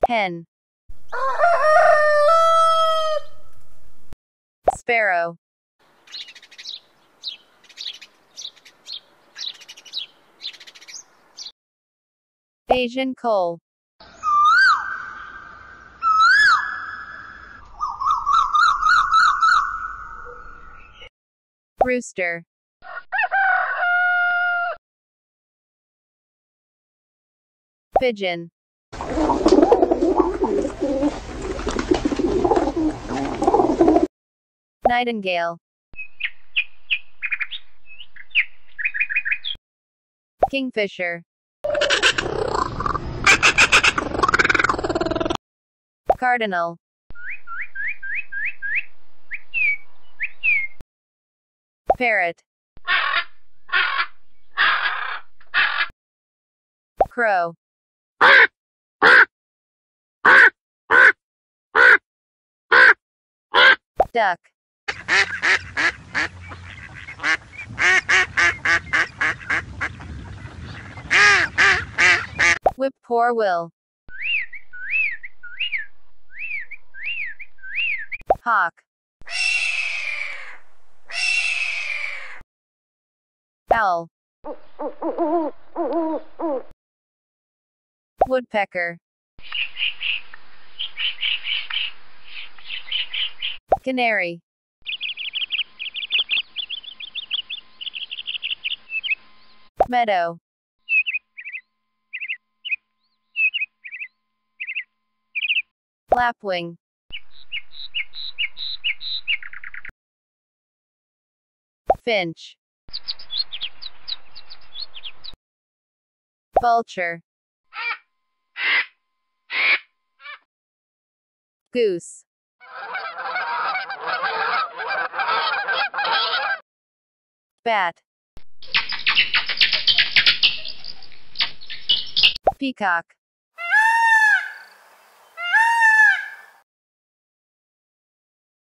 Hen. Sparrow. Asian coal. Rooster. Pigeon. Nightingale. Kingfisher. Cardinal. Parrot. Crow. Duck. Whippoorwill. Hawk. Owl. Woodpecker. Canary. Meadow. Lapwing. Finch. Vulture. Goose. Bat. Peacock.